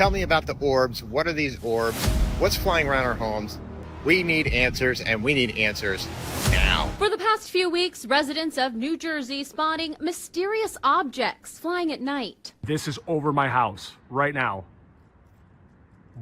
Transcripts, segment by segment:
tell me about the orbs. What are these orbs? What's flying around our homes? We need answers, and we need answers now. For the past few weeks, residents of New Jersey spotting mysterious objects flying at night. This is over my house right now.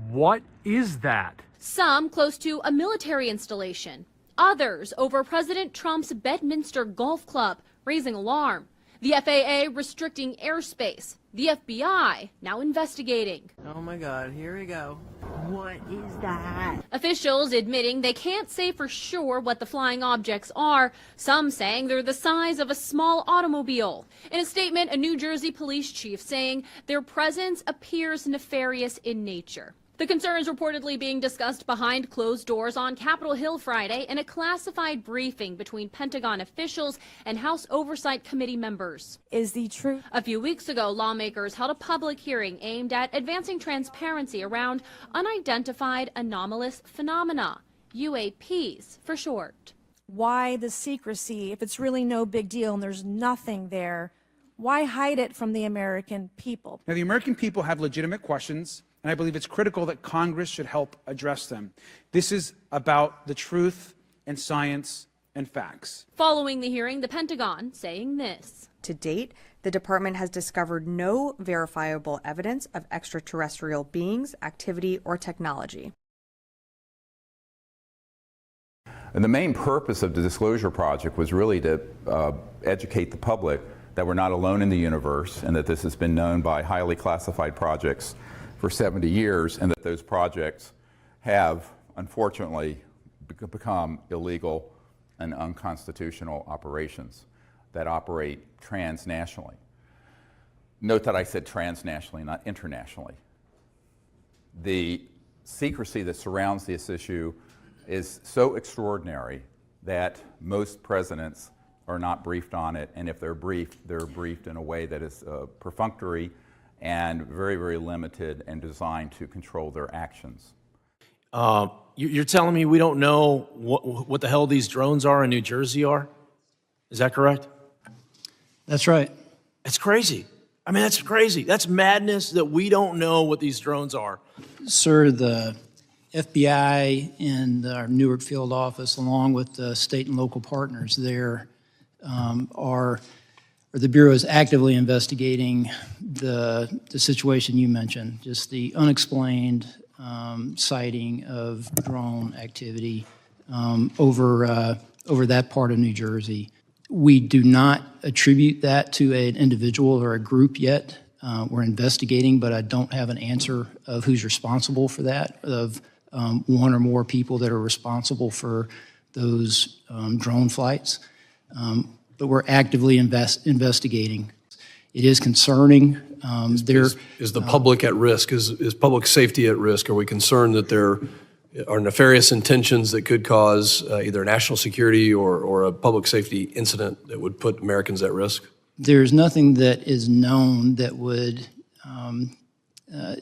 What is that? Some close to a military installation. Others over President Trump's Bedminster Golf Club, raising alarm. The FAA restricting airspace. The FBI now investigating. Oh my God, here we go. What is that? Officials admitting they can't say for sure what the flying objects are, some saying they're the size of a small automobile. In a statement, a New Jersey police chief saying their presence appears nefarious in nature. The concerns reportedly being discussed behind closed doors on Capitol Hill Friday in a classified briefing between Pentagon officials and House Oversight Committee members. Is the truth? A few weeks ago, lawmakers held a public hearing aimed at advancing transparency around unidentified anomalous phenomena, UAPs for short. Why the secrecy? If it's really no big deal and there's nothing there, why hide it from the American people? Now, the American people have legitimate questions, and I believe it's critical that Congress should help address them. This is about the truth and science and facts. Following the hearing, the Pentagon saying this. To date, the department has discovered no verifiable evidence of extraterrestrial beings, activity, or technology. And the main purpose of the Disclosure Project was really to educate the public that we're not alone in the universe and that this has been known by highly classified projects for 70 years, and that those projects have, unfortunately, become illegal and unconstitutional operations that operate transnationally. Note that I said transnationally, not internationally. The secrecy that surrounds this issue is so extraordinary that most presidents are not briefed on it, and if they're briefed in a way that is perfunctory and very, very limited and designed to control their actions. You're telling me we don't know what the hell these drones are in New Jersey are? Is that correct? That's right. It's crazy. I mean, that's crazy. That's madness that we don't know what these drones are. Sir, the FBI and our Newark field office, along with the state and local partners there, the Bureau is actively investigating the situation you mentioned, just the unexplained sighting of drone activity over that part of New Jersey. We do not attribute that to an individual or a group yet. We're investigating, but I don't have an answer of who's responsible for that, of one or more people that are responsible for those drone flights. But we're actively investigating. It is concerning. Is the public at risk? Is public safety at risk? Are we concerned that there are nefarious intentions that could cause either national security or a public safety incident that would put Americans at risk? There's nothing that is known that would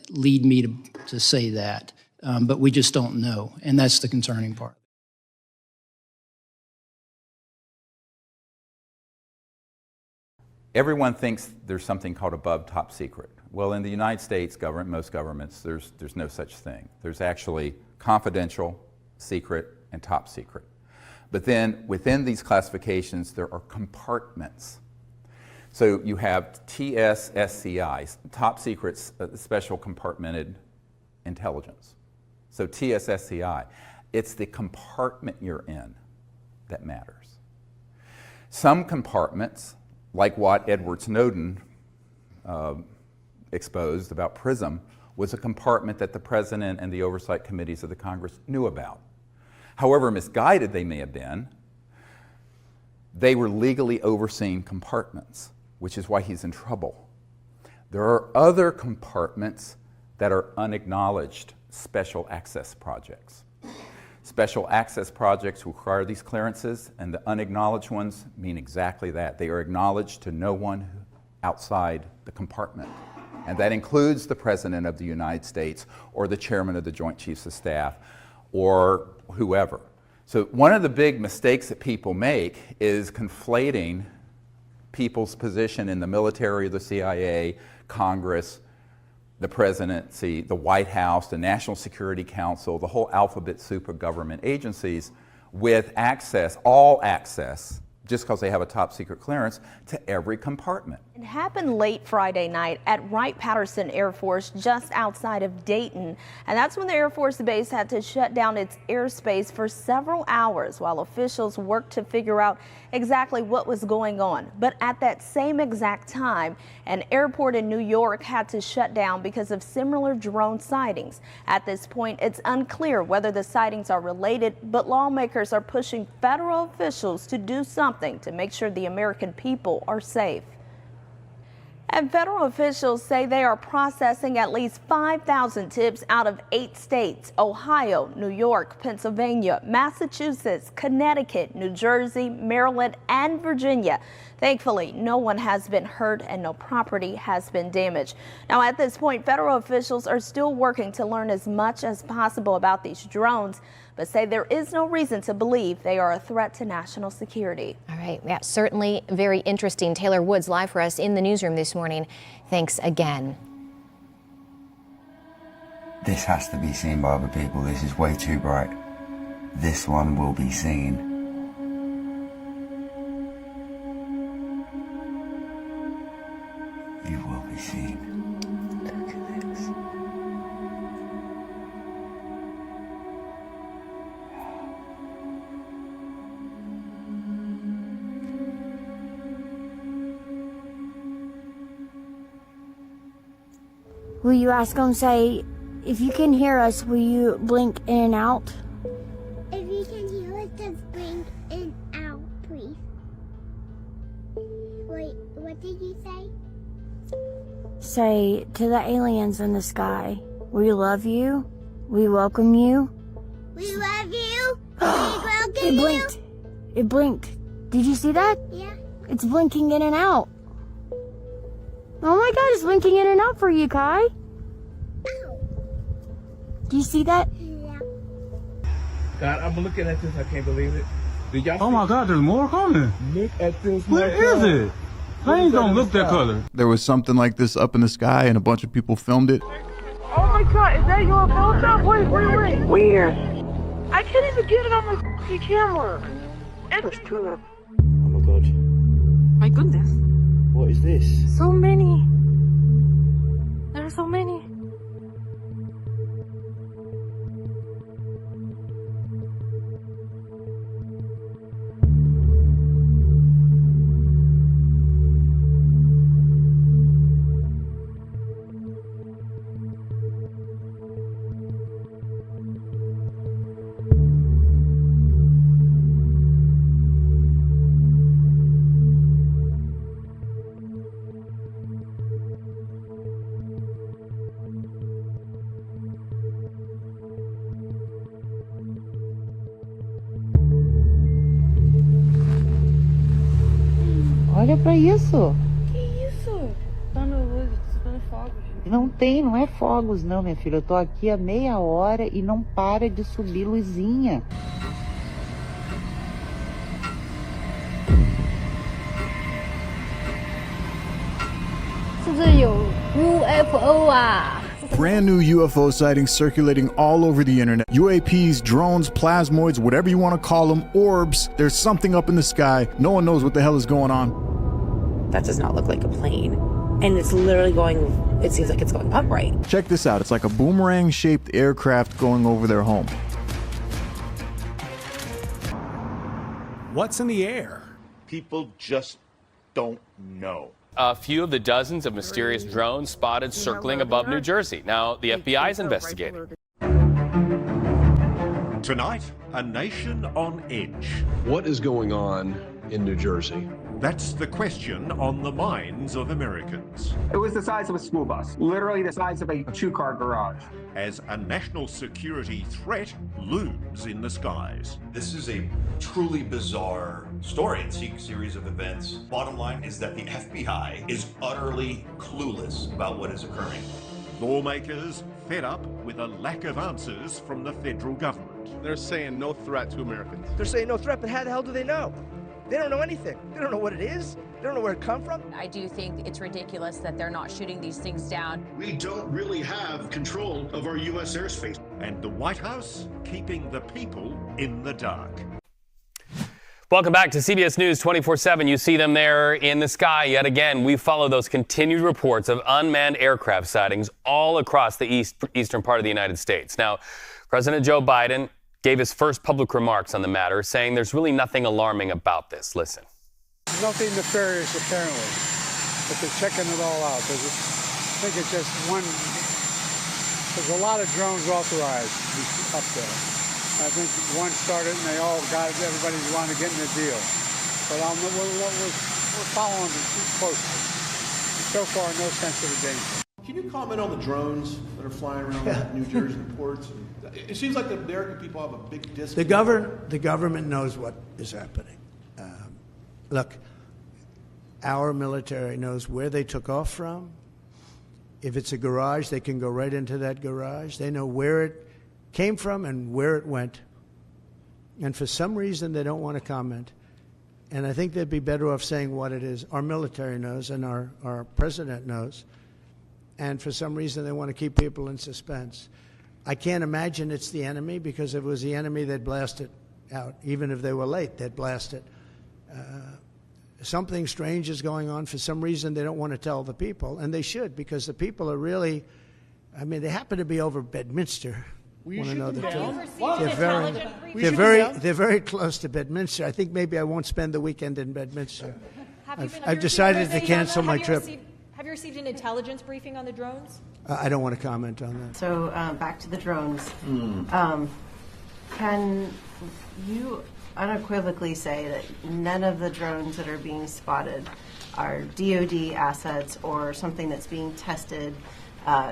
lead me to say that, but we just don't know, and that's the concerning part. Everyone thinks there's something called above top secret. Well, in the United States government, most governments, there's no such thing. There's actually confidential, secret, and top secret. But then within these classifications, there are compartments. So you have TSSCI, top secret special compartmented intelligence. So TSSCI, it's the compartment you're in that matters. Some compartments, like what Edward Snowden exposed about PRISM, was a compartment that the President and the oversight committees of the Congress knew about. However misguided they may have been, they were legally overseen compartments, which is why he's in trouble. There are other compartments that are unacknowledged special access projects. Special access projects require these clearances, and the unacknowledged ones mean exactly that. They are acknowledged to no one outside the compartment. And that includes the President of the United States or the Chairman of the Joint Chiefs of Staff or whoever. So one of the big mistakes that people make is conflating people's position in the military, the CIA, Congress, the presidency, the White House, the National Security Council, the whole alphabet soup of government agencies with access, all access, just because they have a top secret clearance, to every compartment. It happened late Friday night at Wright-Patterson Air Force just outside of Dayton. And that's when the Air Force Base had to shut down its airspace for several hours while officials worked to figure out exactly what was going on. But at that same exact time, an airport in New York had to shut down because of similar drone sightings. At this point, it's unclear whether the sightings are related, but lawmakers are pushing federal officials to do something to make sure the American people are safe. And federal officials say they are processing at least 5,000 tips out of 8 states: Ohio, New York, Pennsylvania, Massachusetts, Connecticut, New Jersey, Maryland, and Virginia. Thankfully, no one has been hurt and no property has been damaged. Now, at this point, federal officials are still working to learn as much as possible about these drones, but say there is no reason to believe they are a threat to national security. All right, yeah, certainly very interesting. Taylor Woods live for us in the newsroom this morning. Thanks again. This has to be seen by other people. This is way too bright. This one will be seen. You will be seen. Look at this. Will you ask them, say, if you can hear us, will you blink in and out? If you can hear us, just blink in and out, please. Wait, what did you say? Say to the aliens in the sky, we love you, we welcome you. We love you. We welcome It blinked. you. It blinked. Did you see that? Yeah. It's blinking in and out. Oh my God, it's blinking in and out for you, Kai. Do you see that? Yeah. God, I'm looking at this. I can't believe it. Did y'all Oh my God, there's more coming. look at this? Where is it? Planes don't look that color. There was something like this up in the sky and a bunch of people filmed it. Oh my God, is that your phone? Wait. Where? I can't even get it on my camera. It's true. Oh my God. My goodness. What is this? So many. There are so many. Olha pra isso. Que isso? Tá no luz, tá no fogos. Não é fogos não, minha filha. Eu tô aqui há meia hora e não para de subir luzinha. Brand new UFO sightings circulating all over the internet. UAPs, drones, plasmoids, whatever you want to call them, orbs. There's something up in the sky. No one knows what the hell is going on. That does not look like a plane. And it's literally going, it seems like it's going upright. Check this out. It's like a boomerang-shaped aircraft going over their home. What's in the air? People just don't know. A few of the dozens of mysterious drones spotted circling above New Jersey. Now, the FBI is investigating. Tonight, a nation on edge. What is going on in New Jersey? That's the question on the minds of Americans. It was the size of a school bus, literally the size of a two-car garage. As a national security threat looms in the skies. This is a truly bizarre story and series of events. Bottom line is that the FBI is utterly clueless about what is occurring. Lawmakers fed up with a lack of answers from the federal government. They're saying no threat to Americans. They're saying no threat, but how the hell do they know? They don't know anything. They don't know what it is. They don't know where it come from. I do think it's ridiculous that they're not shooting these things down. We don't really have control of our U.S. airspace. And the White House keeping the people in the dark. Welcome back to CBS News 24/7. You see them there in the sky yet again. We follow those continued reports of unmanned aircraft sightings all across the eastern part of the United States. Now, President Joe Biden gave his first public remarks on the matter, saying there's really nothing alarming about this. Listen. There's nothing nefarious, apparently, but they're checking it all out. I think it's just one. There's a lot of drones authorized up there. I think one started and they all got it. Everybody wanted to get in the deal. But we're following it closely. So far, no sense of the danger. Can you comment on the drones that are flying around New Jersey ports? It seems like the American people have a big disconnect. The government knows what is happening. Look, our military knows where they took off from. If it's a garage, they can go right into that garage. They know where it came from and where it went. And for some reason, they don't want to comment. And I think they'd be better off saying what it is. Our military knows and our president knows. And for some reason, they want to keep people in suspense. I can't imagine it's the enemy, because if it was the enemy, they'd blast it out. Even if they were late, they'd blast it. Something strange is going on. For some reason, they don't want to tell the people, and they should, because the people are really, I mean, they happen to be over Bedminster. Want to know the truth? They're very close to Bedminster. I think maybe I won't spend the weekend in Bedminster. I've decided to cancel my trip. Have you received an intelligence briefing on the drones? I don't want to comment on that. So back to the drones. Can you unequivocally say that none of the drones that are being spotted are DoD assets or something that's being tested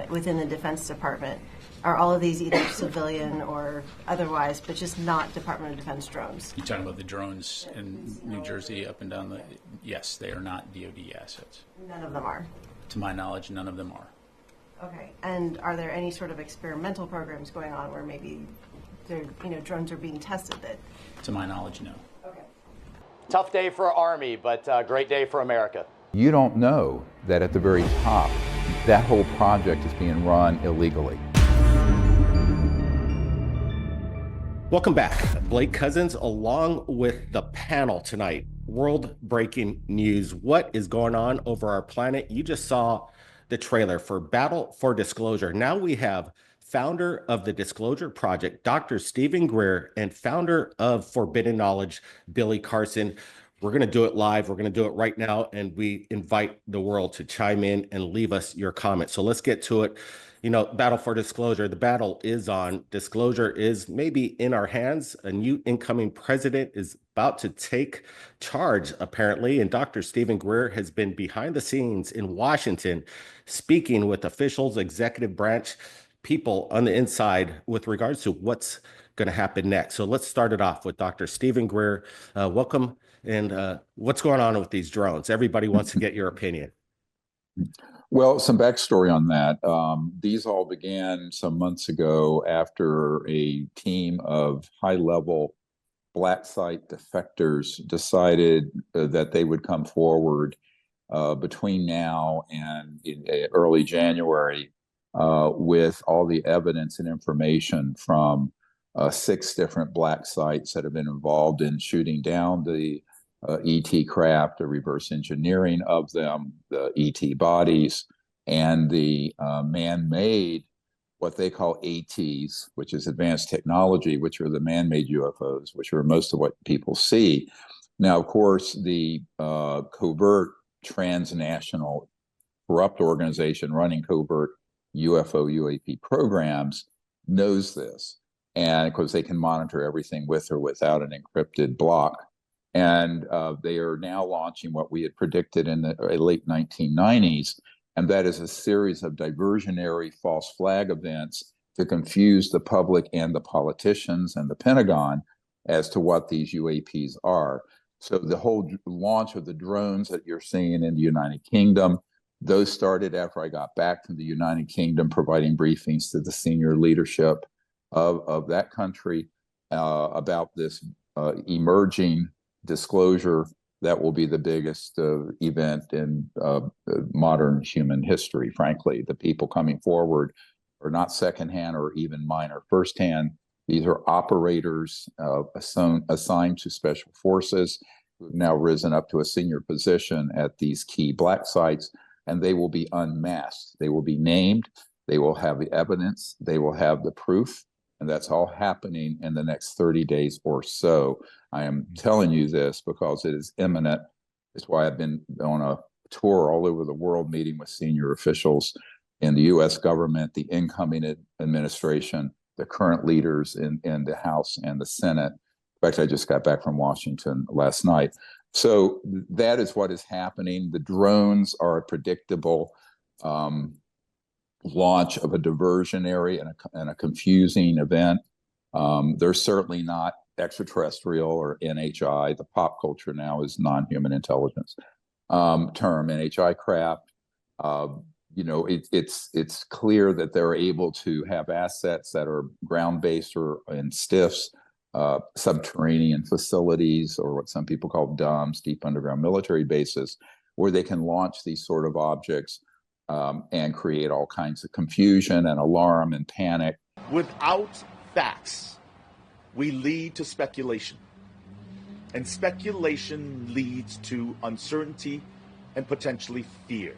within the Defense Department? Are all of these either civilian or otherwise, but just not Department of Defense drones? You're talking about the drones in New Jersey up and down the... Yes, they are not DoD assets. None of them are? To my knowledge, none of them are. Okay. And are there any sort of experimental programs going on where maybe drones are being tested that... To my knowledge, no. Okay. Tough day for our Army, but great day for America. You don't know that at the very top, that whole project is being run illegally. Welcome back. Blake Cousins along with the panel tonight. World-breaking news. What is going on over our planet? You just saw the trailer for Battle for Disclosure. Now we have founder of the Disclosure Project, Dr. Stephen Greer, and founder of Forbidden Knowledge, Billy Carson. We're going to do it live. We're going to do it right now, and we invite the world to chime in and leave us your comments. So let's get to it. You know, Battle for Disclosure, the battle is on. Disclosure is maybe in our hands. A new incoming president is about to take charge, apparently, and Dr. Stephen Greer has been behind the scenes in Washington, speaking with officials, executive branch, people on the inside with regards to what's going to happen next. So let's start it off with Dr. Stephen Greer. Welcome. And what's going on with these drones? Everybody wants to get your opinion. Well, some backstory on that. These all began some months ago after a team of high-level black site defectors decided that they would come forward between now and in early January with all the evidence and information from 6 different black sites that have been involved in shooting down the ET craft, the reverse engineering of them, the ET bodies, and the man-made, what they call ATs, which is advanced technology, which are the man-made UFOs, which are most of what people see. Now, of course, the covert transnational corrupt organization running covert UFO, UAP programs knows this. And of course, they can monitor everything with or without an encrypted block. And they are now launching what we had predicted in the late 1990s, and that is a series of diversionary false flag events to confuse the public and the politicians and the Pentagon as to what these UAPs are. So the whole launch of the drones that you're seeing in the United Kingdom, those started after I got back to the United Kingdom, providing briefings to the senior leadership of that country about this emerging disclosure, that will be the biggest event in modern human history, frankly. The people coming forward are not secondhand or even minor firsthand. These are operators assigned to special forces who have now risen up to a senior position at these key black sites, and they will be unmasked. They will be named, they will have the evidence, they will have the proof, and that's all happening in the next 30 days or so. I am telling you this because it is imminent. It's why I've been on a tour all over the world meeting with senior officials in the U.S. government, the incoming administration, the current leaders in the House and the Senate. In fact, I just got back from Washington last night. So that is what is happening. The drones are a predictable launch of a diversionary and a confusing event. They're certainly not extraterrestrial or NHI. The pop culture now is non-human intelligence term, NHI craft. It's clear that they're able to have assets that are ground-based or in STIFs, subterranean facilities, or what some people call DUMBs, deep underground military bases, where they can launch these sort of objects and create all kinds of confusion and alarm and panic. Without facts, we lead to speculation. And speculation leads to uncertainty and potentially fear.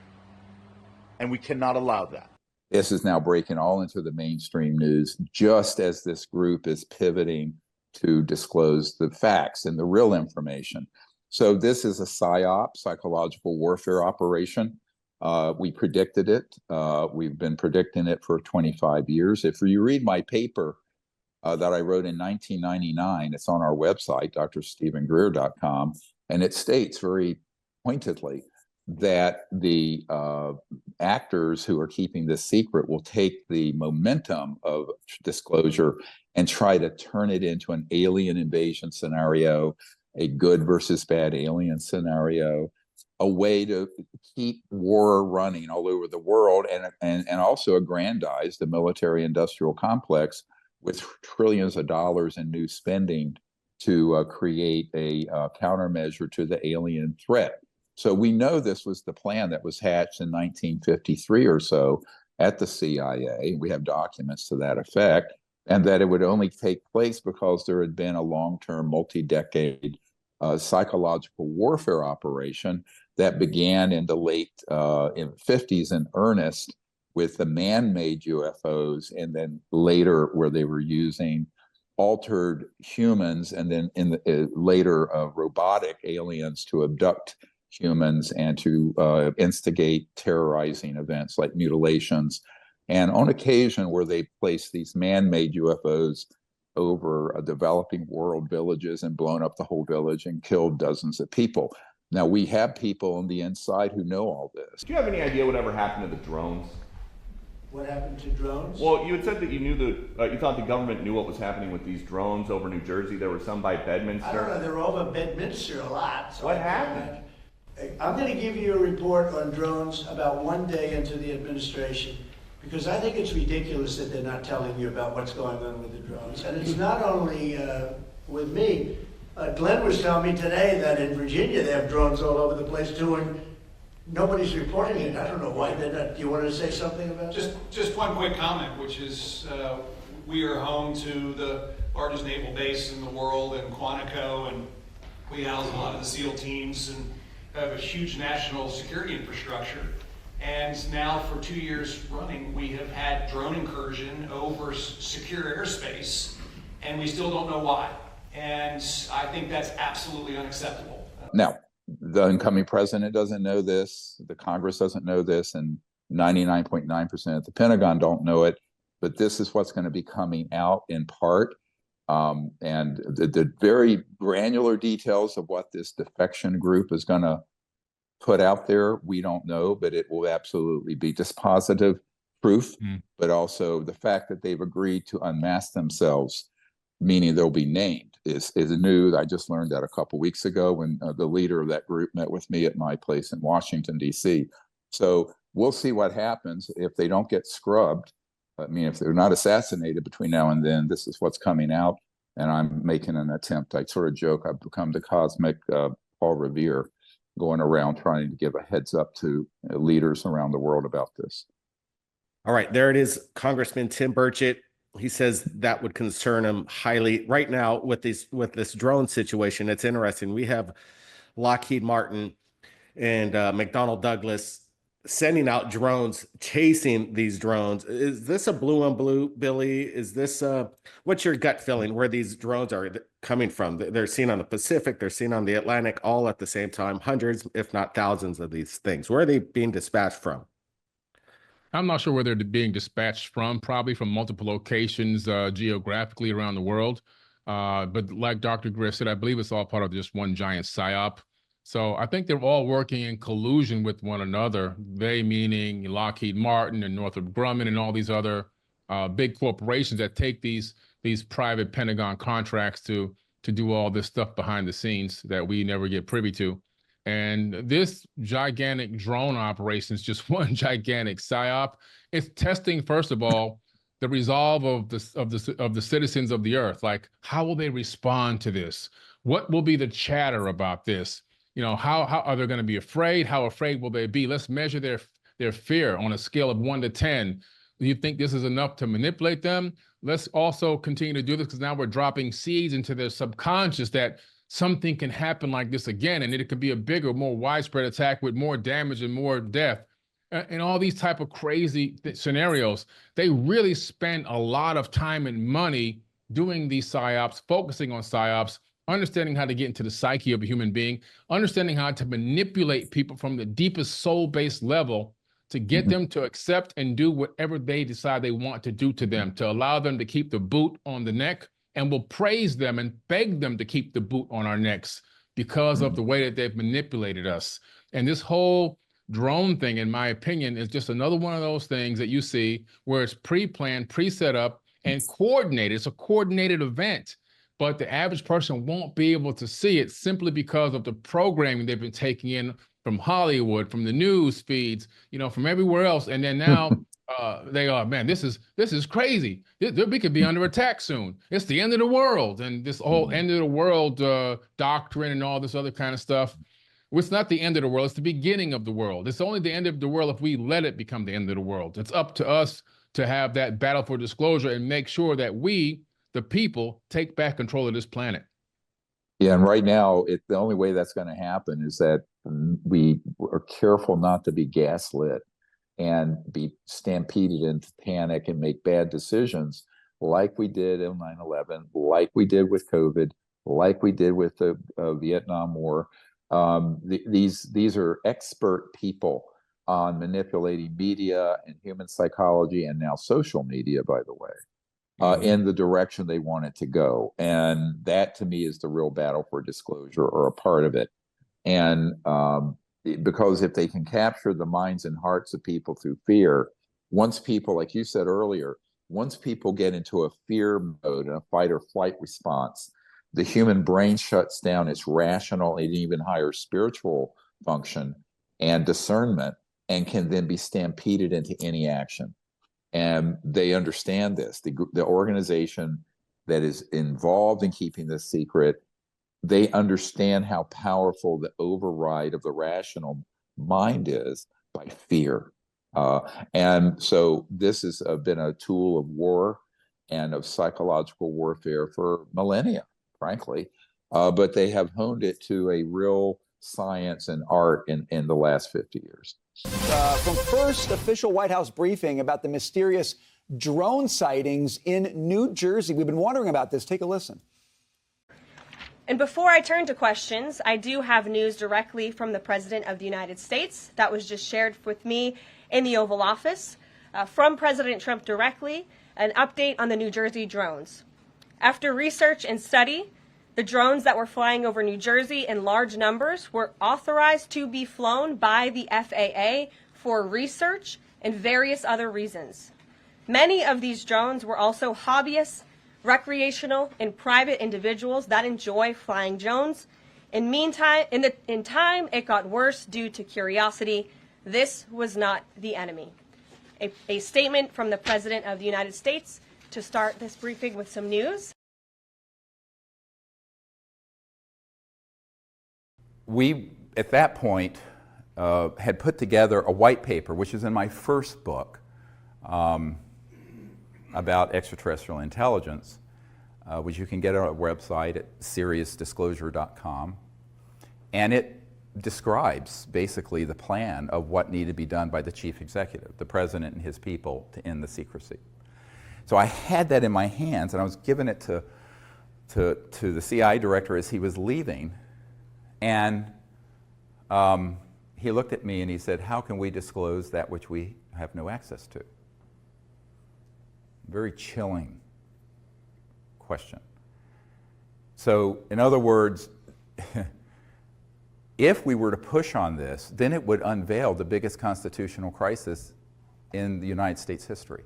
And we cannot allow that. This is now breaking all into the mainstream news, just as this group is pivoting to disclose the facts and the real information. So this is a PSYOP, psychological warfare operation. We predicted it. We've been predicting it for 25 years. If you read my paper that I wrote in 1999, it's on our website, drstephen.greer.com, and it states very pointedly that the actors who are keeping this secret will take the momentum of disclosure and try to turn it into an alien invasion scenario, a good versus bad alien scenario, a way to keep war running all over the world, and also aggrandize the military-industrial complex with trillions of dollars in new spending to create a countermeasure to the alien threat. So we know this was the plan that was hatched in 1953 or so at the CIA. We have documents to that effect, and that it would only take place because there had been a long-term, multi-decade psychological warfare operation that began in the late in 50s in earnest with the man-made UFOs, and then later where they were using altered humans, and then in the later robotic aliens to abduct humans and to instigate terrorizing events like mutilations. And on occasion where they placed these man-made UFOs over developing world villages and blown up the whole village and killed dozens of people. Now, we have people on the inside who know all this. Do you have any idea whatever happened to the drones? What happened to drones? Well, you had said that you knew you thought the government knew what was happening with these drones over New Jersey. There were some by Bedminster. I don't know, they're over Bedminster a lot. So what happened? I'm going to give you a report on drones about one day into the administration, because I think it's ridiculous that they're not telling you about what's going on with the drones. And it's not only with me. Glenn was telling me today that in Virginia they have drones all over the place too, and nobody's reporting it. I don't know why they're not. Do you want to say something about that? Just one quick comment, which is we are home to the largest naval base in the world in Quantico, and we house a lot of the SEAL teams and have a huge national security infrastructure. And now for 2 years running, we have had drone incursion over secure airspace, and we still don't know why. And I think that's absolutely unacceptable. Now, the incoming president doesn't know this, the Congress doesn't know this, and 99.9% of the Pentagon don't know it, but this is what's going to be coming out in part. And the very granular details of what this defection group is going to put out there, we don't know, but it will absolutely be dispositive proof, but also the fact that they've agreed to unmask themselves, meaning they'll be named, is new. I just learned that a couple weeks ago when the leader of that group met with me at my place in Washington, D.C. So we'll see what happens if they don't get scrubbed. I mean, if they're not assassinated between now and then, this is what's coming out. and I'm making an attempt. I sort of joke, I've become the cosmic Paul Revere, going around trying to give a heads up to leaders around the world about this. All right, there it is, Congressman Tim Burchett. He says that would concern him highly. Right now, with this drone situation, it's interesting. We have Lockheed Martin and McDonnell Douglas sending out drones, chasing these drones. Is this a blue on blue, Billy? Is this what's your gut feeling where these drones are coming from? They're seen on the Pacific, they're seen on the Atlantic, all at the same time, hundreds, if not thousands of these things. Where are they being dispatched from? I'm not sure where they're being dispatched from, probably from multiple locations geographically around the world. But like Dr. Greer said, I believe it's all part of just one giant psyop. So I think they're all working in collusion with one another. They meaning Lockheed Martin and Northrop Grumman and all these other big corporations that take these private Pentagon contracts to do all this stuff behind the scenes that we never get privy to. And this gigantic drone operation is just one gigantic psyop. It's testing, first of all, the resolve of the citizens of the earth. Like, how will they respond to this? What will be the chatter about this? You know, how are they going to be afraid? How afraid will they be? Let's measure their fear on a scale of 1 to 10. Do you think this is enough to manipulate them? Let's also continue to do this because now we're dropping seeds into their subconscious that something can happen like this again, and it could be a bigger, more widespread attack with more damage and more death. And all these type of crazy scenarios, they really spend a lot of time and money doing these psyops, focusing on psyops, understanding how to get into the psyche of a human being, understanding how to manipulate people from the deepest soul-based level to get them to accept and do whatever they decide they want to do to them, to allow them to keep the boot on the neck, and will praise them and beg them to keep the boot on our necks because of the way that they've manipulated us. And this whole drone thing, in my opinion, is just another one of those things that you see where it's pre-planned, pre-set up, and coordinated. It's a coordinated event, but the average person won't be able to see it simply because of the programming they've been taking in from Hollywood, from the news feeds, you know, from everywhere else. And then now they are, man, this is crazy. We could be under attack soon. It's the end of the world. And this whole end of the world doctrine and all this other kind of stuff. It's not the end of the world. It's the beginning of the world. It's only the end of the world if we let it become the end of the world. It's up to us to have that battle for disclosure and make sure that we, the people, take back control of this planet. Yeah, and right now, the only way that's going to happen is that we are careful not to be gaslit and be stampeded into panic and make bad decisions like we did in 9/11, like we did with COVID, like we did with the Vietnam War. These are expert people on manipulating media and human psychology, and now social media, by the way, in the direction they want it to go. And that, to me, is the real battle for disclosure, or a part of it. And because if they can capture the minds and hearts of people through fear, once people, like you said earlier, once people get into a fear mode and a fight or flight response, the human brain shuts down its rational and even higher spiritual function and discernment, and can then be stampeded into any action. And they understand this. The organization that is involved in keeping this secret, they understand how powerful the override of the rational mind is by fear. And so this has been a tool of war and of psychological warfare for millennia, frankly. But they have honed it to a real science and art in the last 50 years. From first official White House briefing about the mysterious drone sightings in New Jersey. We've been wondering about this. Take a listen. And before I turn to questions, I do have news directly from the President of the United States that was just shared with me in the Oval Office. From President Trump directly, an update on the New Jersey drones. After research and study, the drones that were flying over New Jersey in large numbers were authorized to be flown by the FAA for research and various other reasons. Many of these drones were also hobbyists, recreational, and private individuals that enjoy flying drones. In time, it got worse due to curiosity. This was not the enemy. A statement from the President of the United States to start this briefing with some news. we, at that point, had put together a white paper, which is in my first book, about extraterrestrial intelligence, which you can get on our website at seriousdisclosure.com. And it describes basically the plan of what needed to be done by the chief executive, the president and his people, to end the secrecy. So I had that in my hands, and I was giving it to the CIA director as he was leaving. And he looked at me and he said, "How can we disclose that which we have no access to?" Very chilling question. So, in other words, if we were to push on this, then it would unveil the biggest constitutional crisis in the United States history.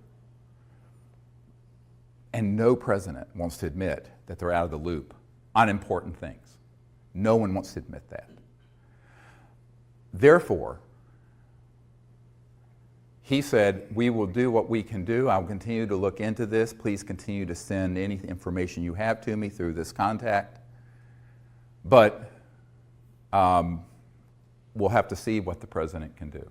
And no president wants to admit that they're out of the loop on important things. No one wants to admit that. Therefore, he said, "We will do what we can do. I'll continue to look into this. Please continue to send any information you have to me through this contact. But we'll have to see what the president can do."